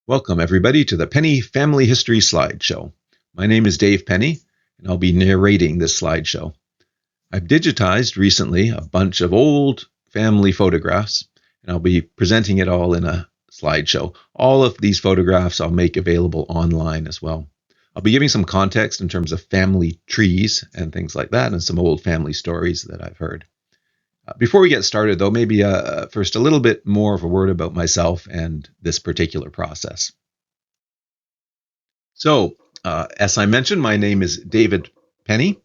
Welcome, everybody, to the Penny Family History Slideshow. My name is Dave Penny, and I'll be narrating this slideshow. I've digitized recently a bunch of old family photographs, and I'll be presenting it all in a slideshow. All of these photographs I'll make available online as well. I'll be giving some context in terms of family trees and things like that, and some old family stories that I've heard. Before we get started, though, maybe first a little bit more of a word about myself and this particular process. So, as I mentioned, my name is David Penny.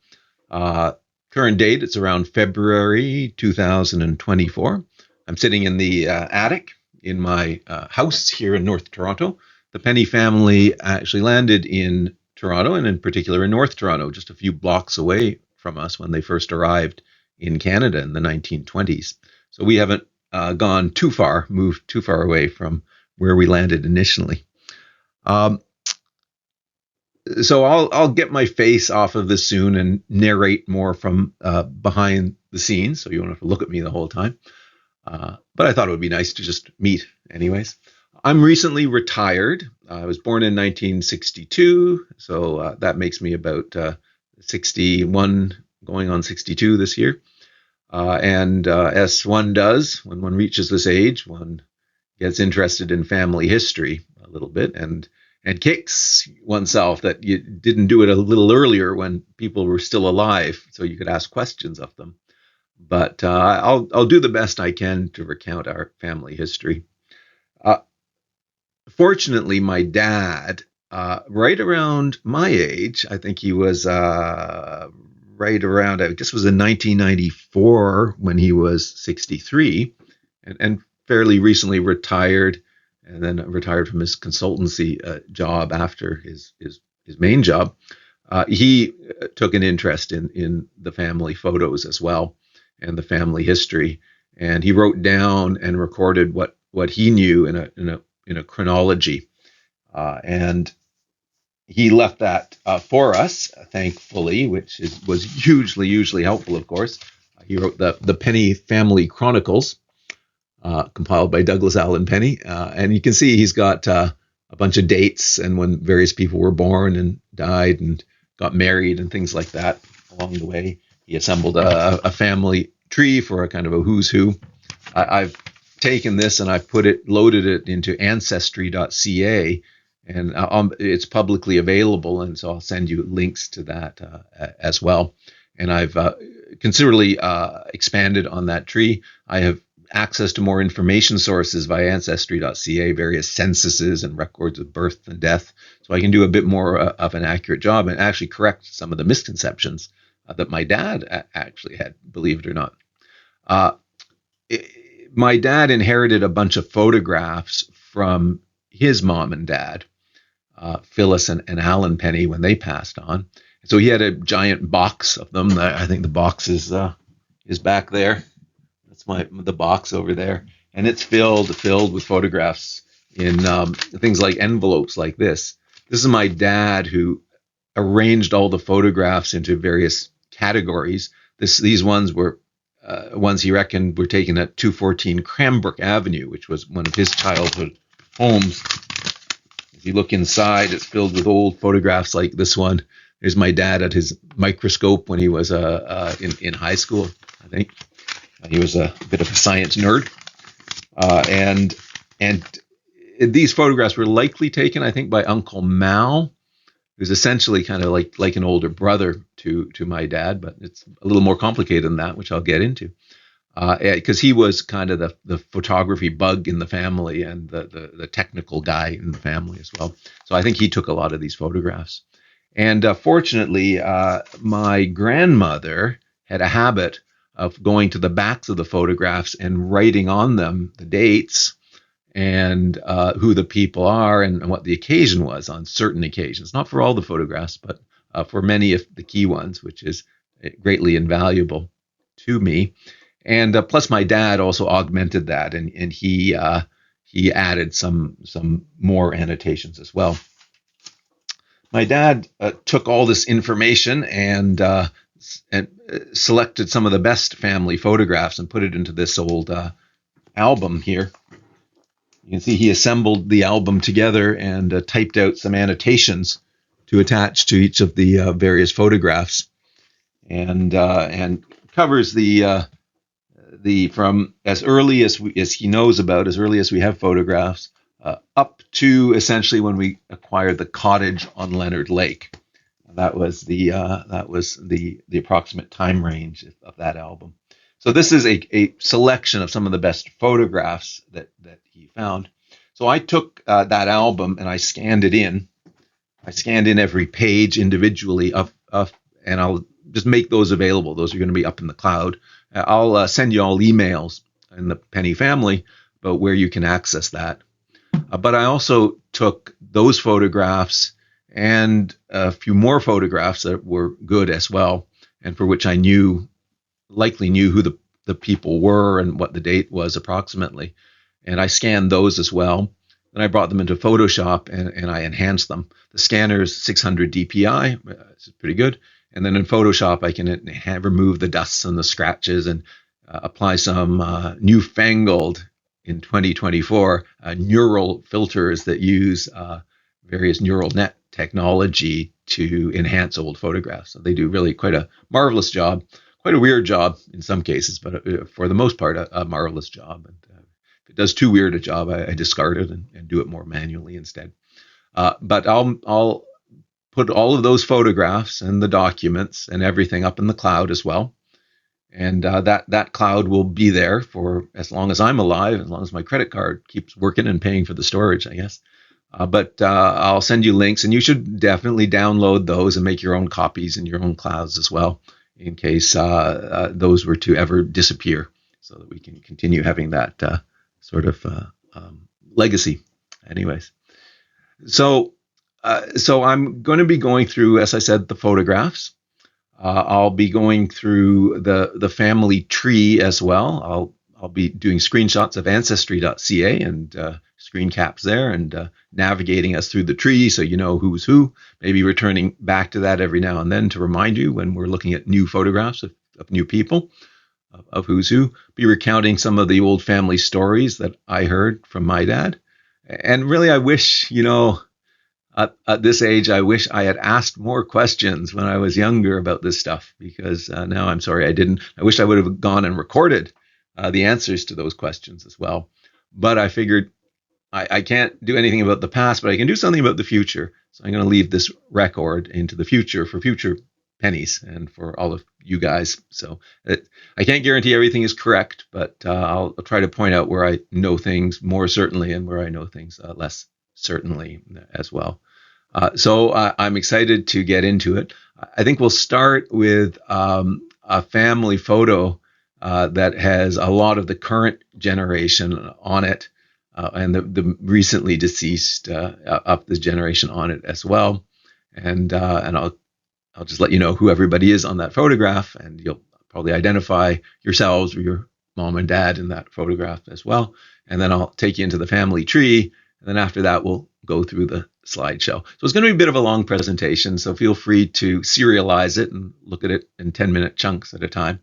Current date, it's around February 2024. I'm sitting in the attic in my house here in North Toronto. The Penny family actually landed in Toronto, and in particular in North Toronto, just a few blocks away from us when they first arrived in Canada in the 1920s. So we haven't moved too far away from where we landed initially. So I'll get my face off of this soon and narrate more from behind the scenes, so you won't have to look at me the whole time. But I thought it would be nice to just meet anyways. I'm recently retired. I was born in 1962, so that makes me about 61, going on 62 this year. And as one does, when one reaches this age, one gets interested in family history a little bit and kicks oneself that you didn't do it a little earlier when people were still alive, so you could ask questions of them. But I'll do the best I can to recount our family history. Fortunately, my dad, right around my age, I think he was right around, I guess it was in 1994 when he was 63, and fairly recently retired, and then retired from his consultancy job after his main job. He took an interest in the family photos as well and the family history, and he wrote down and recorded what he knew in a chronology, and he left that for us, thankfully, which was hugely helpful, of course. He wrote the Penny Family Chronicles, compiled by Douglas Allen Penny. And you can see he's got a bunch of dates and when various people were born and died and got married and things like that along the way. He assembled a family tree for a kind of a who's who. I've taken this and I've loaded it into Ancestry.ca, and it's publicly available, and so I'll send you links to that as well. And I've considerably expanded on that tree. I have access to more information sources via Ancestry.ca, various censuses and records of birth and death, so I can do a bit more of an accurate job and actually correct some of the misconceptions that my dad actually had, believe it or not. My dad inherited a bunch of photographs from his mom and dad, Phyllis and Alan Penny, when they passed on. So he had a giant box of them. I think the box is back there. That's the box over there, and it's filled with photographs in things like envelopes like this. This is my dad who arranged all the photographs into various categories. These ones were ones he reckoned were taken at 214 Cranbrook Avenue, which was one of his childhood homes. If you look inside, it's filled with old photographs like this one. There's my dad at his microscope when he was in high school, I think. He was a bit of a science nerd. And these photographs were likely taken, I think, by Uncle Mal, who's essentially kind of like an older brother to my dad, but it's a little more complicated than that, which I'll get into. Because he was kind of the photography bug in the family and the technical guy in the family as well. So I think he took a lot of these photographs. And fortunately, my grandmother had a habit of going to the backs of the photographs and writing on them the dates and who the people are and what the occasion was on certain occasions. Not for all the photographs, but for many of the key ones, which is greatly invaluable to me. And plus, my dad also augmented that, and he added some more annotations as well. My dad took all this information and selected some of the best family photographs and put it into this old album here. You can see he assembled the album together and typed out some annotations to attach to each of the various photographs, and covers the from as early as he knows about, as early as we have photographs, up to essentially when we acquired the cottage on Leonard Lake. That was the approximate time range of that album. So this is a selection of some of the best photographs that he found. So I took that album and I scanned it in. I scanned in every page individually and I'll just make those available. Those are going to be up in the cloud. I'll send you all emails in the Penny family about where you can access that. But I also took those photographs and a few more photographs that were good as well, and for which I likely knew who the people were and what the date was approximately. And I scanned those as well. Then I brought them into Photoshop and I enhanced them. The scanner is 600 DPI, which is pretty good. And then in Photoshop, I can remove the dusts and the scratches and apply some newfangled, in 2024, neural filters that use various neural net technology to enhance old photographs. So they do really quite a marvelous job, quite a weird job in some cases, but for the most part, a marvelous job. And if it does too weird a job, I discard it and do it more manually instead. But I'll put all of those photographs and the documents and everything up in the cloud as well. And that cloud will be there for as long as I'm alive, as long as my credit card keeps working and paying for the storage, I guess. But I'll send you links, and you should definitely download those and make your own copies in your own clouds as well, in case those were to ever disappear, so that we can continue having that sort of legacy. Anyways, so I'm going to be going through, as I said, the photographs. I'll be going through the family tree as well. I'll be doing screenshots of Ancestry.ca and screen caps there, and navigating us through the tree so you know who's who. Maybe returning back to that every now and then to remind you when we're looking at new photographs of new people, of who's who. Be recounting some of the old family stories that I heard from my dad. And really, I wish, at this age, I wish I had asked more questions when I was younger about this stuff, because now I'm sorry I didn't. I wish I would have gone and recorded the answers to those questions as well. But I figured I can't do anything about the past, but I can do something about the future. So I'm going to leave this record into the future for future pennies and for all of you guys. So I can't guarantee everything is correct, but I'll try to point out where I know things more certainly and where I know things less certainly as well. So I'm excited to get into it. I think we'll start with a family photo that has a lot of the current generation on it, and the recently deceased up this generation on it as well. And I'll just let you know who everybody is on that photograph, and you'll probably identify yourselves or your mom and dad in that photograph as well. And then I'll take you into the family tree, and then after that we'll go through the slideshow. So it's going to be a bit of a long presentation, so feel free to serialize it and look at it in 10-minute chunks at a time.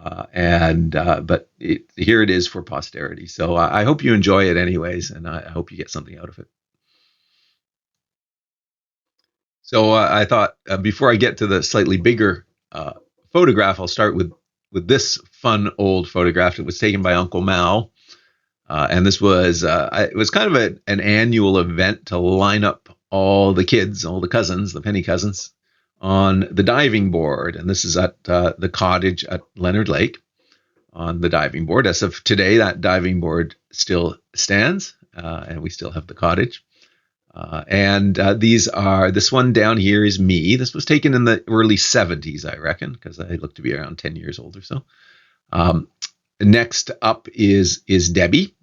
But here it is for posterity. So I hope you enjoy it anyways, and I hope you get something out of it. So I thought before I get to the slightly bigger photograph, I'll start with this fun old photograph. It was taken by Uncle Mal. And this was it was kind of an annual event to line up all the kids, all the cousins, the Penny cousins, on the diving board. And this is at the cottage at Leonard Lake on the diving board. As of today, that diving board still stands, and we still have the cottage. This one down here is me. This was taken in the early 70s, I reckon, because I look to be around 10 years old or so. Next up is Debbie.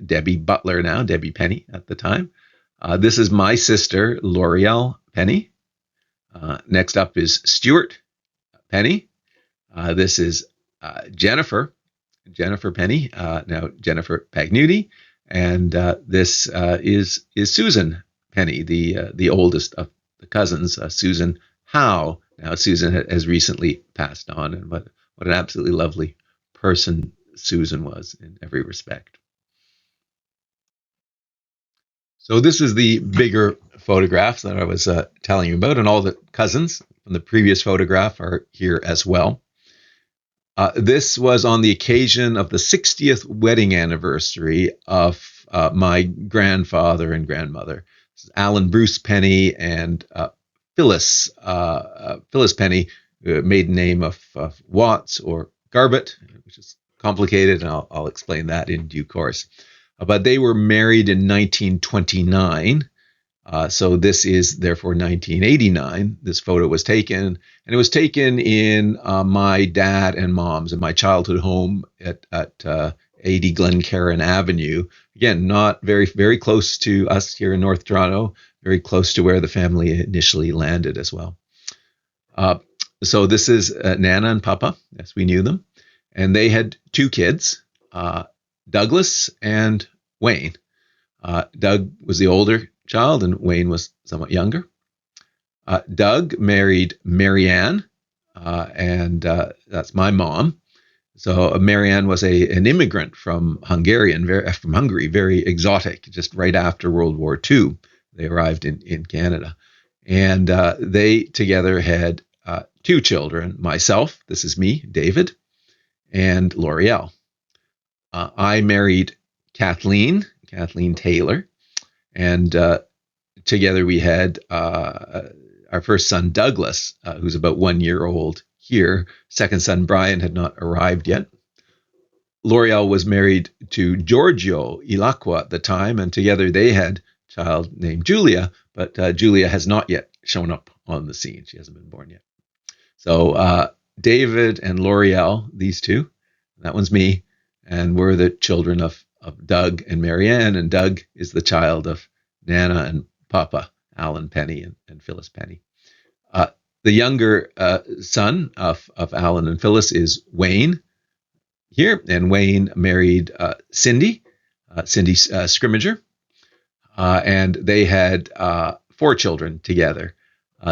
Debbie Butler now, Debbie Penny at the time. This is my sister, L'Oreal Penny. Next up is Stuart Penny. This is Jennifer Penny, now Jennifer Pagnuti. And this is Susan Penny, the oldest of the cousins, Susan Howe. Now Susan has recently passed on, and what an absolutely lovely person Susan was in every respect. So this is the bigger photograph that I was telling you about, and all the cousins from the previous photograph are here as well. This was on the occasion of the 60th wedding anniversary of my grandfather and grandmother. This is Alan Bruce Penny and Phyllis Penny, maiden name of Watts or Garbett, which is complicated, and I'll explain that in due course. But they were married in 1929. So this is therefore 1989. This photo was taken, and it was taken in my dad and mom's in my childhood home at 80 Glencairn Avenue. Again, not very close to us here in North Toronto, very close to where the family initially landed as well. So this is Nana and Papa, as we knew them, and they had two kids, Douglas and Wayne. Doug was the older child, and Wayne was somewhat younger. Doug married Marianne, and that's my mom. So Marianne was an immigrant from Hungary, very exotic, just right after World War II. They arrived in Canada. And they together had two children, myself, this is me, David, and L'Oreal. I married Kathleen Taylor, and together we had our first son, Douglas, who's about 1 year old here. Second son, Brian, had not arrived yet. L'Oreal was married to Giorgio Ilacqua at the time, and together they had a child named Julia, but Julia has not yet shown up on the scene. She hasn't been born yet. So David and L'Oreal, these two, that one's me, and we're the children of Doug and Marianne, and Doug is the child of Nana and Papa, Alan Penny and Phyllis Penny. The younger son of Alan and Phyllis is Wayne here, and Wayne married Cindy Scrimmager, and they had 4 children together.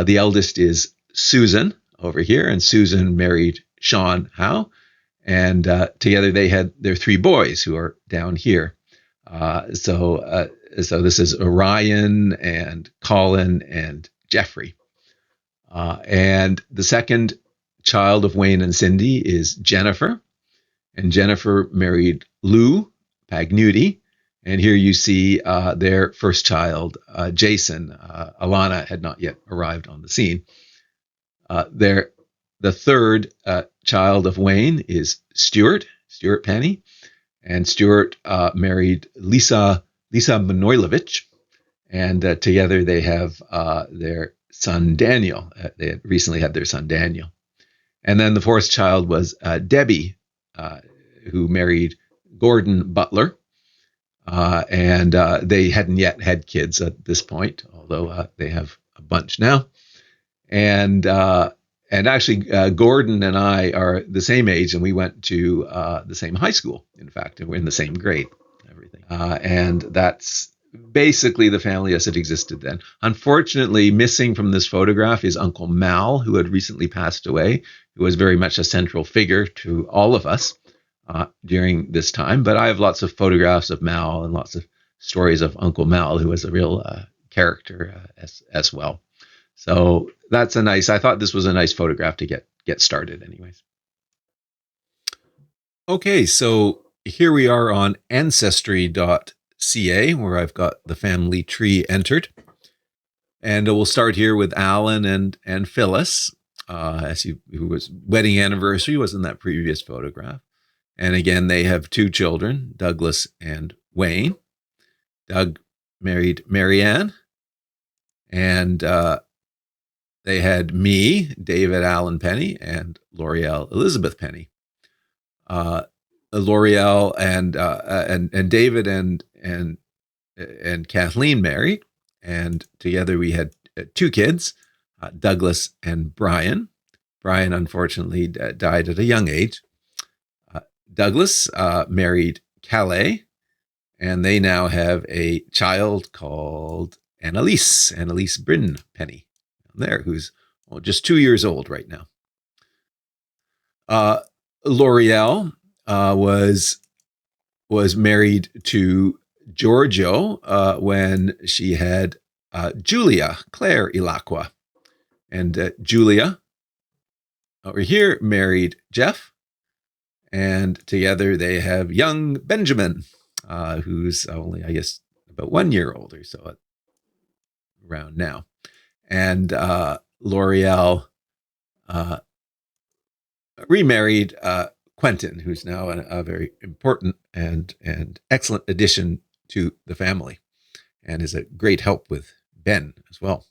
The eldest is Susan over here, and Susan married Sean Howe, and together they had their 3 boys who are down here. So this is Orion and Colin and Jeffrey. And the second child of Wayne and Cindy is Jennifer. And Jennifer married Lou Pagnuti. And here you see their first child, Jason. Alana had not yet arrived on the scene. The third child of Wayne is Stuart Penny. And Stuart married Lisa Manojlovic. And together they have their son, Daniel. They had recently had their son, Daniel. And then the fourth child was Debbie, who married Gordon Butler. And they hadn't yet had kids at this point, although they have a bunch now. And actually, Gordon and I are the same age, and we went to the same high school, in fact, and we're in the same grade, everything. And that's basically the family as it existed then. Unfortunately, missing from this photograph is Uncle Mal, who had recently passed away, who was very much a central figure to all of us during this time. But I have lots of photographs of Mal and lots of stories of Uncle Mal, who was a real character as well. So I thought this was a nice photograph to get started anyways. Okay, so here we are on Ancestry.ca, where I've got the family tree entered. And we'll start here with Alan and Phyllis, who was wedding anniversary was in that previous photograph. And again, they have 2 children, Douglas and Wayne. Doug married Marianne, and they had me, David Allen Penny, and L'Oreal Elizabeth Penny. L'Oreal and David and Kathleen married, and together we had 2 kids, Douglas and Brian. Brian unfortunately died at a young age. Douglas married Calais, and they now have a child called Annalise Bryn Penny, there, who's just 2 years old right now. L'Oreal was married to Giorgio when she had Julia Claire Ilacqua. And Julia over here married Jeff. And together they have young Benjamin, who's only, I guess, about 1 year old or so around now. And L'Oreal remarried Quentin, who's now a very important and excellent addition to the family and is a great help with Ben as well.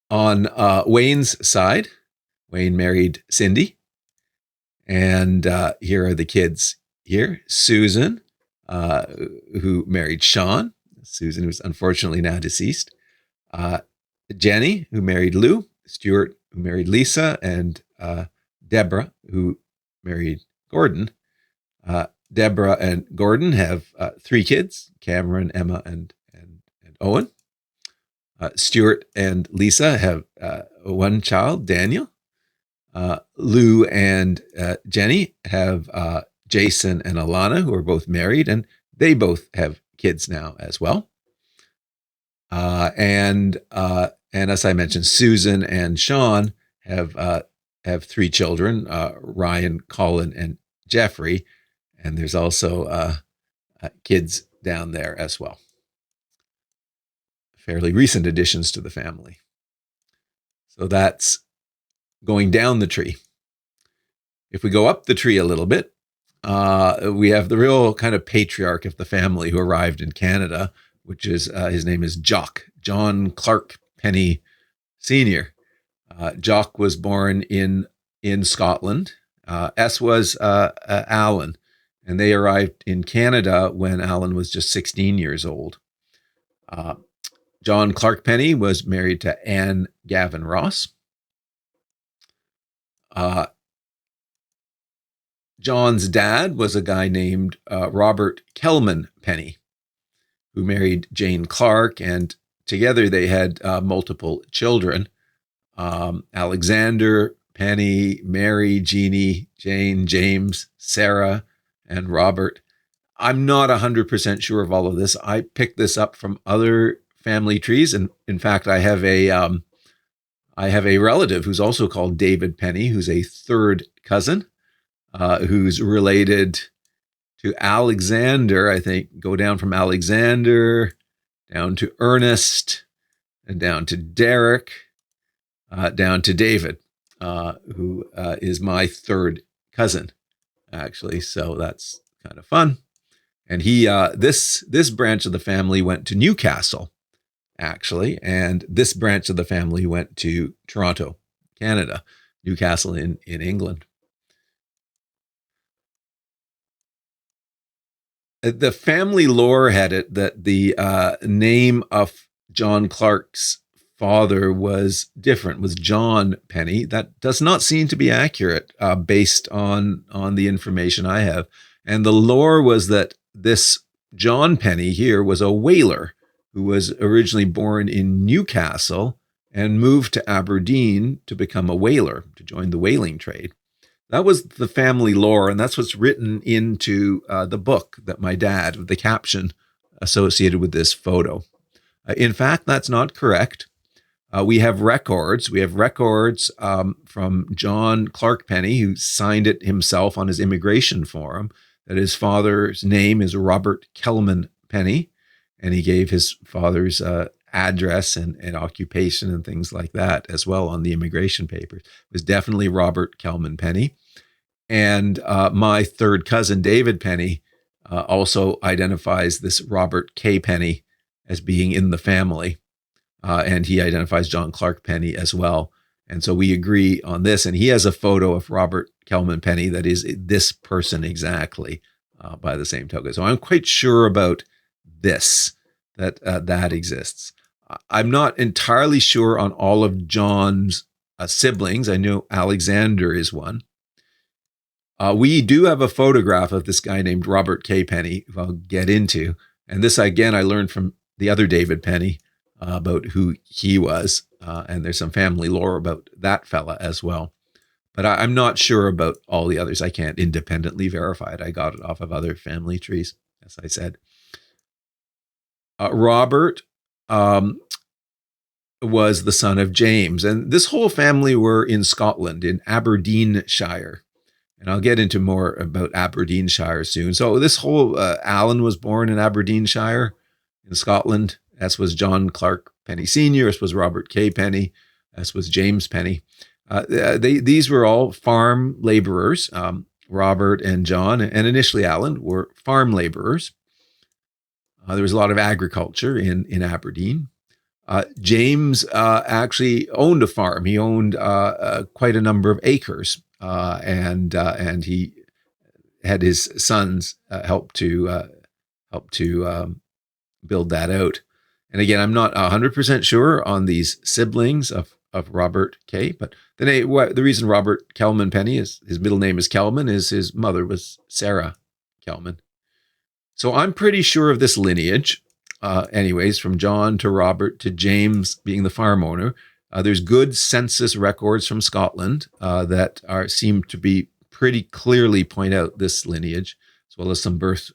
On Wayne's side, Wayne married Cindy. And here are the kids here. Susan, who married Sean. Susan, who's unfortunately now deceased. Jenny, who married Lou. Stuart, who married Lisa. And Deborah, who married Gordon. Deborah and Gordon have 3 kids, Cameron, Emma, and Owen. Stuart and Lisa have 1 child, Daniel. Lou and Jenny have Jason and Alana, who are both married, and they both have kids now as well. And as I mentioned, Susan and Sean have 3 children, Ryan, Colin, and Jeffrey. And there's also kids down there as well. Fairly recent additions to the family. So that's going down the tree. If we go up the tree a little bit, we have the real kind of patriarch of the family who arrived in Canada, which is his name is Jock, John Clark Penny Sr. Jock was born in Scotland, as was Alan, and they arrived in Canada when Alan was just 16 years old. John Clark Penny was married to Anne Gavin Ross. John's dad was a guy named Robert Kelman Penny, who married Jane Clark, and together they had multiple children. Alexander, Penny, Mary, Jeannie, Jane, James, Sarah, and Robert. I'm not 100% sure of all of this. I picked this up from other family trees, and in fact, I have a relative who's also called David Penny, who's a 3rd cousin, who's related to Alexander. I think go down from Alexander down to Ernest and down to Derek, down to David, who is my 3rd cousin, actually. So that's kind of fun. And he this branch of the family went to Newcastle, actually, and this branch of the family went to Toronto, Canada, Newcastle in England. The family lore had it that the name of John Clark's father was different, was John Penny. That does not seem to be accurate based on the information I have. And the lore was that this John Penny here was a whaler who was originally born in Newcastle and moved to Aberdeen to become a whaler, to join the whaling trade. That was the family lore, and that's what's written into the book that my dad, the caption associated with this photo. In fact, that's not correct. We have records. We have records from John Clark Penny, who signed it himself on his immigration form, that his father's name is Robert Kelman Penny, and he gave his father's address and occupation and things like that as well on the immigration papers. It was definitely Robert Kelman Penny. And my 3rd cousin, David Penny, also identifies this Robert K. Penny as being in the family. And he identifies John Clark Penny as well. And so we agree on this. And he has a photo of Robert Kelman Penny that is this person exactly by the same token. So I'm quite sure about this, that exists. I'm not entirely sure on all of John's siblings. I know Alexander is one. We do have a photograph of this guy named Robert K. Penny, who I'll get into. And this, again, I learned from the other David Penny about who he was. And there's some family lore about that fella as well. But I'm not sure about all the others. I can't independently verify it. I got it off of other family trees, as I said. Robert was the son of James, and this whole family were in Scotland, in Aberdeenshire. And I'll get into more about Aberdeenshire soon. So this whole Alan was born in Aberdeenshire in Scotland, as was John Clark Penny Sr., as was Robert K. Penny, as was James Penny. These were all farm laborers. Robert and John, and initially Alan, were farm laborers. There was a lot of agriculture in Aberdeen. James actually owned a farm. He owned quite a number of acres, and he had his sons help to build that out. And again, I'm not 100% sure on these siblings of Robert K. But the reason Robert Kelman Penny is his middle name is Kelman is his mother was Sarah Kelman. So I'm pretty sure of this lineage. Anyways, from John to Robert to James being the farm owner. There's good census records from Scotland that seem to be pretty clearly point out this lineage, as well as some birth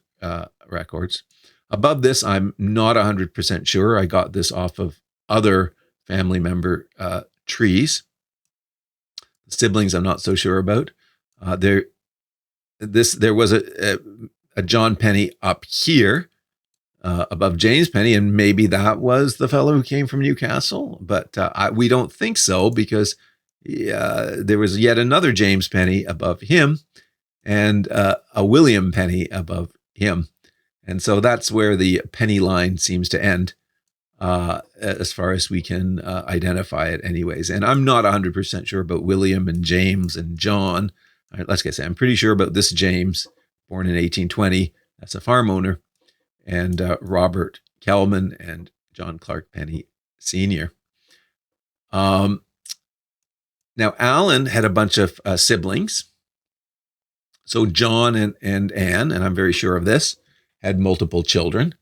records. Above this, I'm not 100% sure. I got this off of other family member trees. Siblings, I'm not so sure about. There was a John Penny up here above James Penny, and maybe that was the fellow who came from Newcastle, but we don't think so because there was yet another James Penny above him and a William Penny above him. And so that's where the Penny line seems to end as far as we can identify it anyways. And I'm not 100% sure about William and James and John. All right, let's say I'm pretty sure about this James, born in 1820. That's a farm owner. And Robert Kelman and John Clark Penny Sr. Now, Alan had a bunch of siblings. So John and Anne, and I'm very sure of this, had multiple children.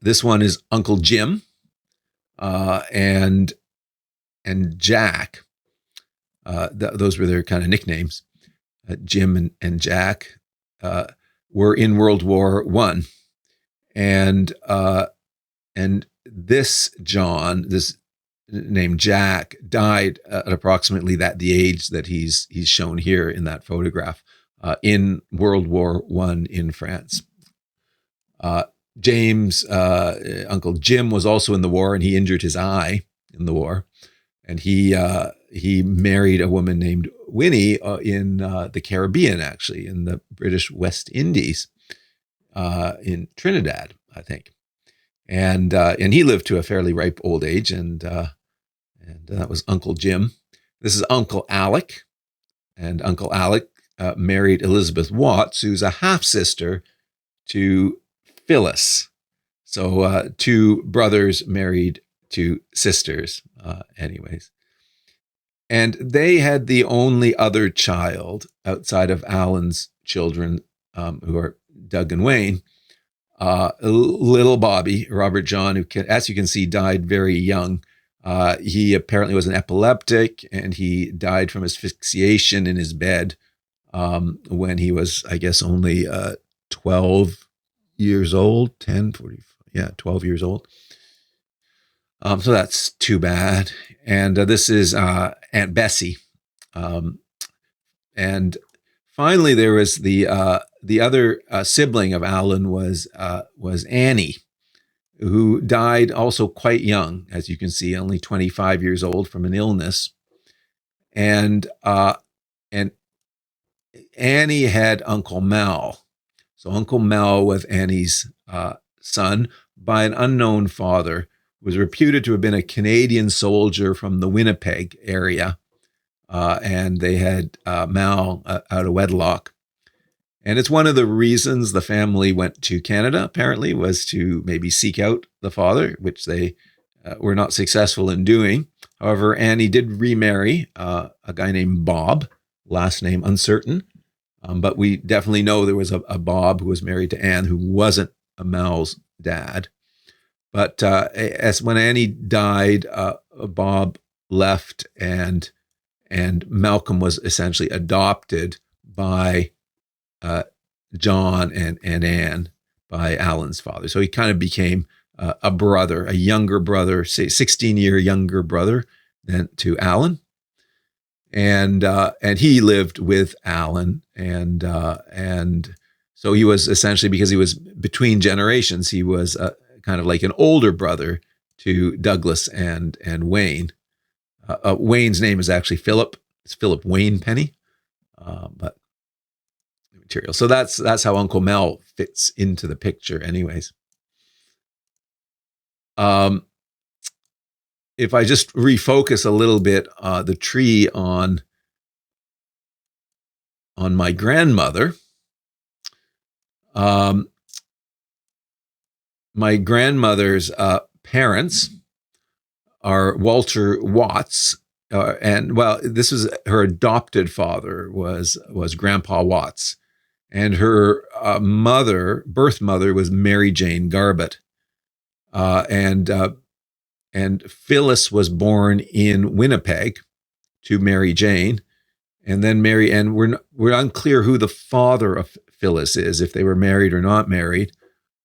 This one is Uncle Jim and Jack. Those were their kind of nicknames. Jim and Jack were in World War I. And this John, this named Jack, died at approximately the age that he's shown here in that photograph in World War I in France. James, Uncle Jim, was also in the war, and he injured his eye in the war. And he married a woman named Winnie in the Caribbean, actually, in the British West Indies. In Trinidad, I think, and he lived to a fairly ripe old age, and that was Uncle Jim. This is Uncle Alec, and Uncle Alec married Elizabeth Watts, who's a half sister to Phyllis. So two brothers married two sisters, anyways. And they had the only other child outside of Alan's children, who are Doug and Wayne, little Bobby, Robert John, who, as you can see, died very young. He apparently was an epileptic, and he died from asphyxiation in his bed when he was, I guess, only 12 years old, 12 years old. So that's too bad. And this is Aunt Bessie. And finally, there was the other sibling of Alan was Annie, who died also quite young, as you can see, only 25 years old from an illness. And Annie had Uncle Mal. So Uncle Mal was Annie's son by an unknown father, was reputed to have been a Canadian soldier from the Winnipeg area. And they had Mal out of wedlock. And it's one of the reasons the family went to Canada, apparently, was to maybe seek out the father, which they were not successful in doing. However, Annie did remarry a guy named Bob, last name uncertain. But we definitely know there was a Bob who was married to Anne, who wasn't Mal's dad. But as when Annie died, Bob left, and and Malcolm was essentially adopted by John and Anne, by Alan's father. So he kind of became a brother, a younger brother, say 16-year younger brother than to Alan. And he lived with Alan, and so he was essentially, because he was between generations, he was kind of like an older brother to Douglas and Wayne. Wayne's name is actually Philip. It's Philip Wayne Penny, but material. So that's how Uncle Mel fits into the picture, anyways. If I just refocus a little bit, the tree on my grandmother. My grandmother's parents are Walter Watts, and this was her adopted father was Grandpa Watts, and her birth mother was Mary Jane Garbett, and Phyllis was born in Winnipeg to Mary Jane, and then we're unclear who the father of Phyllis is, if they were married or not married,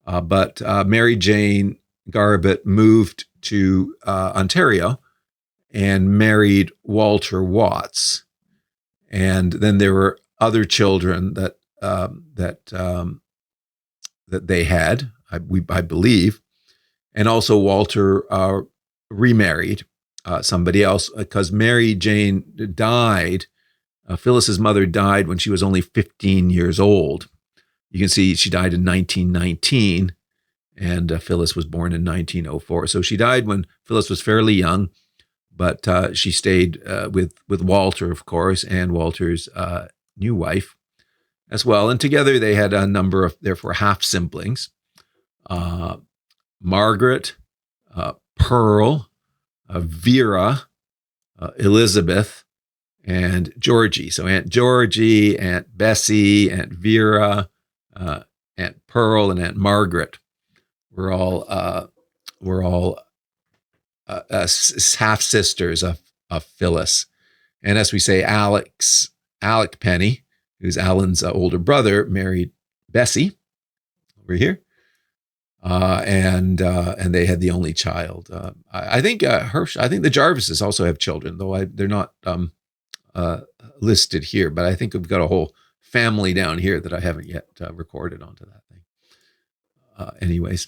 but Mary Jane Garbett moved to Ontario and married Walter Watts, and then there were other children that they had, I believe, and also Walter remarried somebody else, because Mary Jane died. Phyllis's mother died when she was only 15 years old. You can see she died in 1919, and Phyllis was born in 1904. So she died when Phyllis was fairly young, but she stayed with Walter, of course, and Walter's new wife as well. And together they had a number of, therefore, half-siblings. Margaret, Pearl, Vera, Elizabeth, and Georgie. So Aunt Georgie, Aunt Bessie, Aunt Vera, Aunt Pearl, and Aunt Margaret were all half sisters of Phyllis. And as we say, Alec Penny, who's Alan's older brother, married Bessie over here, and they had the only child. I think I think the Jarvises also have children, though they're not listed here. But I think we've got a whole family down here that I haven't yet recorded onto that thing. Anyways.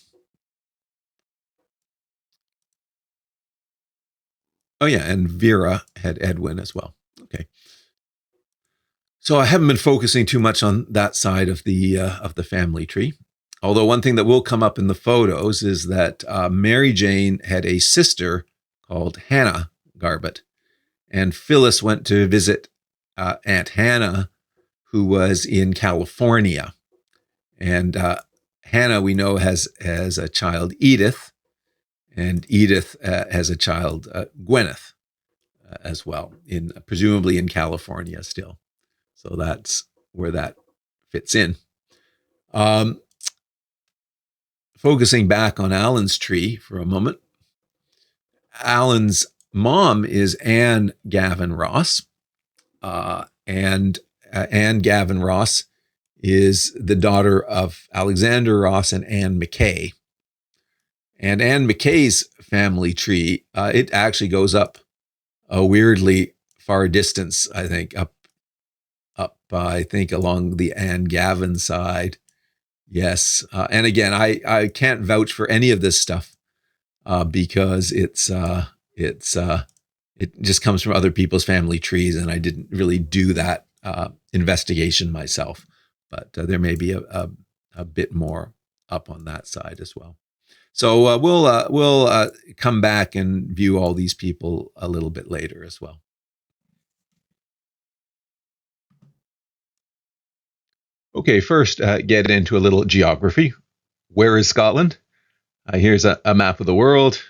Oh yeah, and Vera had Edwin as well. Okay. So I haven't been focusing too much on that side of the family tree. Although one thing that will come up in the photos is that Mary Jane had a sister called Hannah Garbett, and Phyllis went to visit Aunt Hannah, who was in California. And Hannah, we know, has a child, Edith, and Edith has a child, Gwyneth, as well, presumably in California still. So that's where that fits in. Focusing back on Alan's tree for a moment. Alan's mom is Anne Gavin Ross, and Anne Gavin Ross is the daughter of Alexander Ross and Anne McKay. And Anne McKay's family tree, it actually goes up a weirdly far distance, I think, up I think along the Anne Gavin side. Yes. And again, I can't vouch for any of this stuff because it just comes from other people's family trees, and I didn't really do that investigation myself. But there may be a bit more up on that side as well. So we'll come back and view all these people a little bit later as well. Okay, first get into a little geography. Where is Scotland? Here's a map of the world.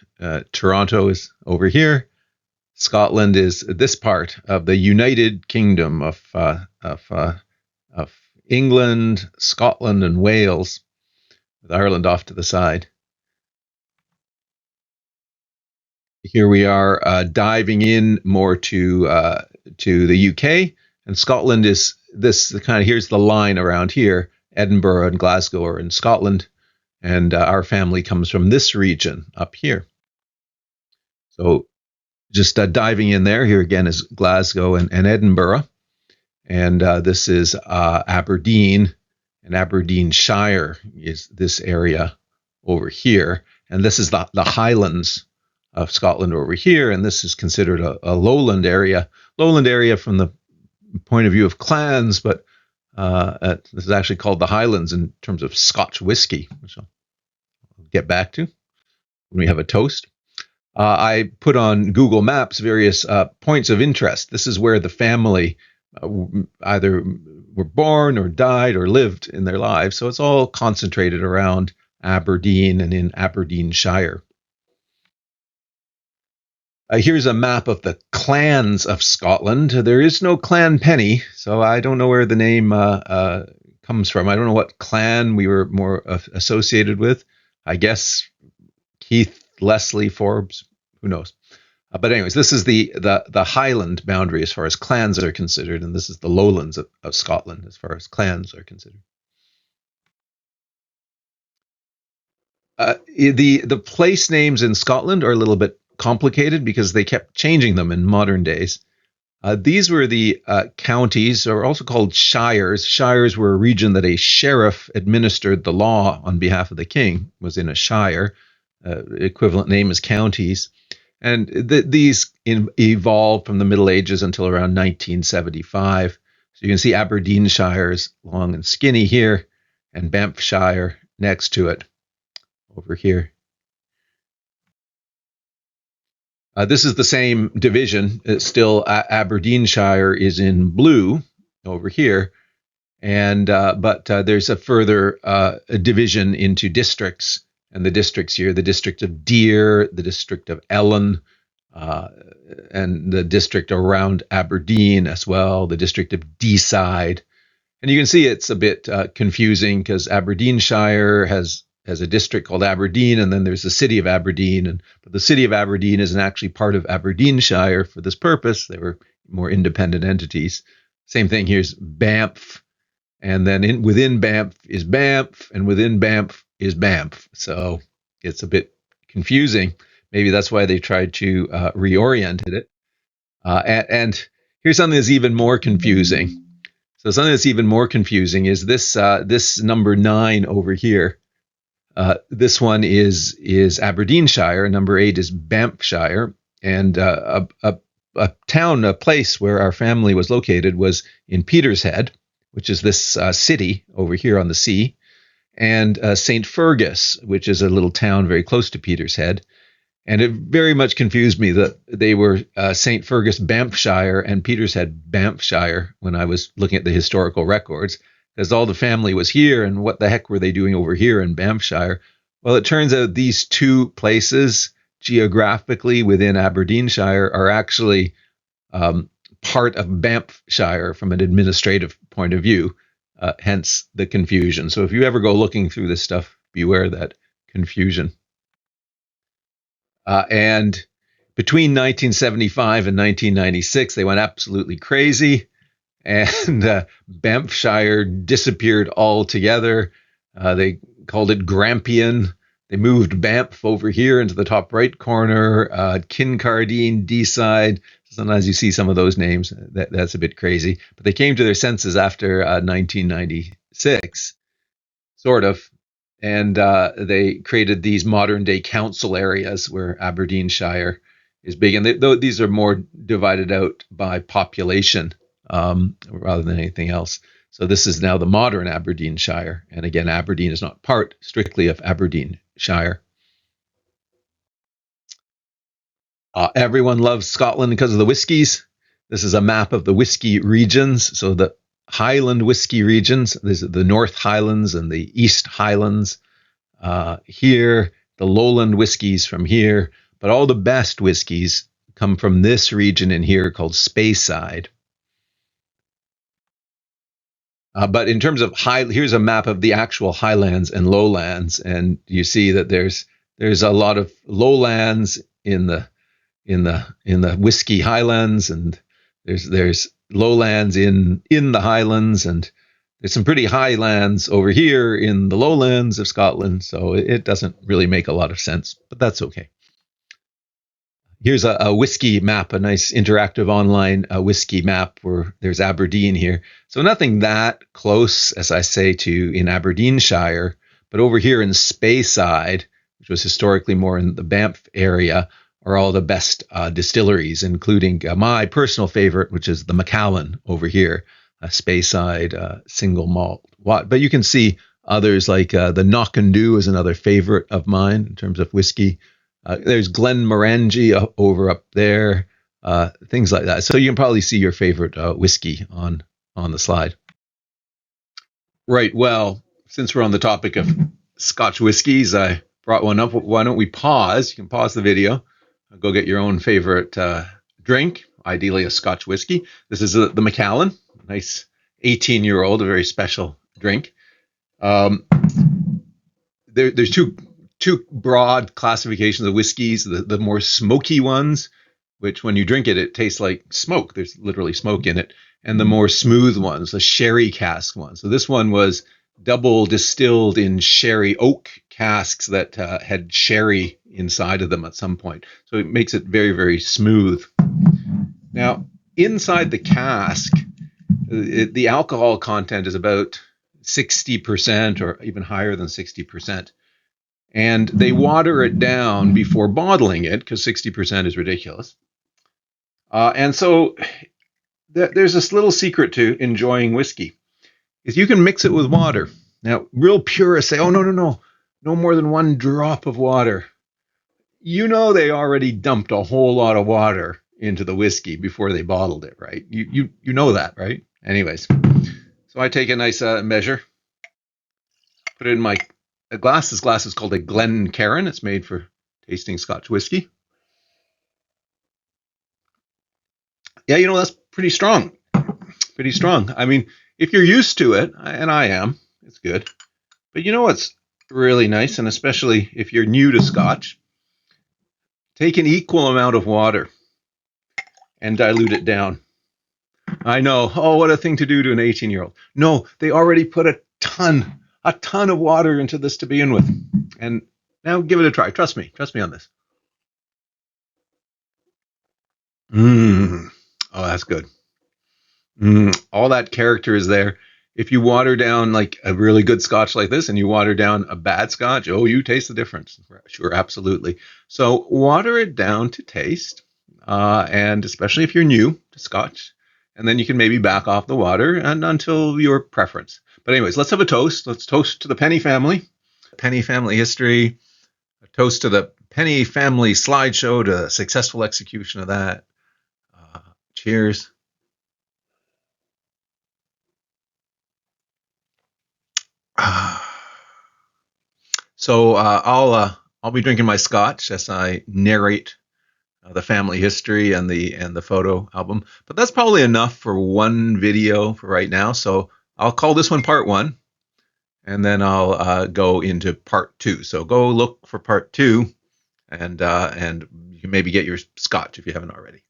Toronto is over here. Scotland is this part of the United Kingdom of England, Scotland, and Wales, with Ireland off to the side. here we are diving in more to the UK, and Scotland is this kind of, here's the line around here. Edinburgh and Glasgow are in Scotland, and our family comes from this region up here. So just diving in there, here again is Glasgow and Edinburgh, and this is Aberdeen, and Aberdeenshire is this area over here, and this is the Highlands of Scotland over here, and this is considered a lowland area from the point of view of clans, but this is actually called the Highlands in terms of Scotch whiskey, which I'll get back to when we have a toast. I put on Google Maps various points of interest. This is where the family either were born or died or lived in their lives. So it's all concentrated around Aberdeen and in Aberdeenshire. Here's a map of the clans of Scotland. There is no Clan Penny, so I don't know where the name comes from. I don't know what clan we were more associated with. I guess Keith, Leslie, Forbes, who knows? But anyways, this is the Highland boundary as far as clans are considered, and this is the lowlands of Scotland as far as clans are considered. The place names in Scotland are a little bit complicated because they kept changing them in modern days. These were the counties, or also called shires. Shires were a region that a sheriff administered the law on behalf of the king, was in a shire. Equivalent name is counties. And these evolved from the Middle Ages until around 1975. So you can see Aberdeenshire is long and skinny here, and Banffshire next to it over here. This is the same division. It's still Aberdeenshire is in blue over here, and but there's a further division into districts, and the districts here: the district of Deer, the district of Ellen, and the district around Aberdeen as well, the district of Deeside. And you can see it's a bit confusing because Aberdeenshire has a district called Aberdeen, and then there's the city of Aberdeen. But the city of Aberdeen isn't actually part of Aberdeenshire for this purpose. They were more independent entities. Same thing, here's Banff, and then within Banff is Banff, and within Banff is Banff. So it's a bit confusing. Maybe that's why they tried to reorient it. And here's something that's even more confusing. So something that's even more confusing is this number 9 over here. This one is Aberdeenshire. Number 8 is Banffshire, and a place where our family was located was in Petershead, which is this city over here on the sea, and St. Fergus, which is a little town very close to Petershead. And it very much confused me that they were St. Fergus Banffshire and Petershead Banffshire when I was looking at the historical records, because all the family was here, and what the heck were they doing over here in Banffshire? Well, it turns out these two places geographically within Aberdeenshire are actually part of Banffshire from an administrative point of view, hence the confusion. So if you ever go looking through this stuff, beware that confusion. And between 1975 and 1996, they went absolutely crazy, and Banffshire disappeared altogether. They called it Grampian. They moved Banff over here into the top right corner, Kincardine, Deeside. Sometimes you see some of those names. That's a bit crazy. But they came to their senses after 1996, sort of. And they created these modern-day council areas where Aberdeenshire is big. And these are more divided out by population rather than anything else. So this is now the modern Aberdeenshire. And again, Aberdeen is not part strictly of Aberdeenshire. Everyone loves Scotland because of the whiskies. This is a map of the whiskey regions. So the Highland whiskey regions, there's the North Highlands and the East Highlands here, the lowland whiskies from here, but all the best whiskies come from this region in here called Speyside. But in terms of here's a map of the actual highlands and lowlands, and you see that there's a lot of lowlands in the in the whiskey highlands, and there's lowlands in the highlands, and there's some pretty highlands over here in the lowlands of Scotland. So it doesn't really make a lot of sense, but that's okay. Here's a whiskey map, a nice interactive online whiskey map where there's Aberdeen here. So nothing that close, as I say, to in Aberdeenshire, but over here in Speyside, which was historically more in the Banff area, are all the best distilleries, including my personal favorite, which is the Macallan over here, a Speyside single malt. But you can see others like the Knockandoo is another favorite of mine in terms of whiskey. There's Glenmorangie over up there, things like that. So you can probably see your favorite whiskey on the slide. Right. Well, since we're on the topic of Scotch whiskies, I brought one up. Why don't we pause? You can pause the video. Go get your own favorite drink, ideally a Scotch whiskey. This is the Macallan, nice 18-year-old, a very special drink. There's two broad classifications of whiskeys. The more smoky ones, which when you drink it, it tastes like smoke. There's literally smoke in it. And the more smooth ones, the sherry cask ones. So this one was double distilled in sherry oak casks that had sherry inside of them at some point. So it makes it very, very smooth. Now, inside the cask, the alcohol content is about 60% or even higher than 60%. And they water it down before bottling it because 60% is ridiculous. And so there's this little secret to enjoying whiskey is you can mix it with water. Now, real purists say, oh, no more than one drop of water. You know they already dumped a whole lot of water into the whiskey before they bottled it, right? You know that, right? Anyways, so I take a nice measure, put it in my glass. This glass is called a Glencairn. It's made for tasting Scotch whiskey. Yeah, that's pretty strong. Pretty strong. I mean, if you're used to it, and I am, it's good. But you know what's really nice, and especially if you're new to Scotch, take an equal amount of water and dilute it down. I know, what a thing to do to an 18-year-old. No, they already put a ton of water into this to begin with. And now give it a try. Trust me on this. Oh, that's good. All that character is there. If you water down like a really good Scotch like this and you water down a bad Scotch, you taste the difference. Sure, absolutely. So water it down to taste, and especially if you're new to Scotch, and then you can maybe back off the water and until your preference. But anyways, let's have a toast. Let's toast to the Penny family. Penny family history. A toast to the Penny family slideshow, to successful execution of that. Cheers. So I'll be drinking my Scotch as I narrate the family history and the photo album. But that's probably enough for one video for right now. So I'll call this one part 1, and then I'll go into part 2. So go look for part 2, and you can maybe get your Scotch if you haven't already.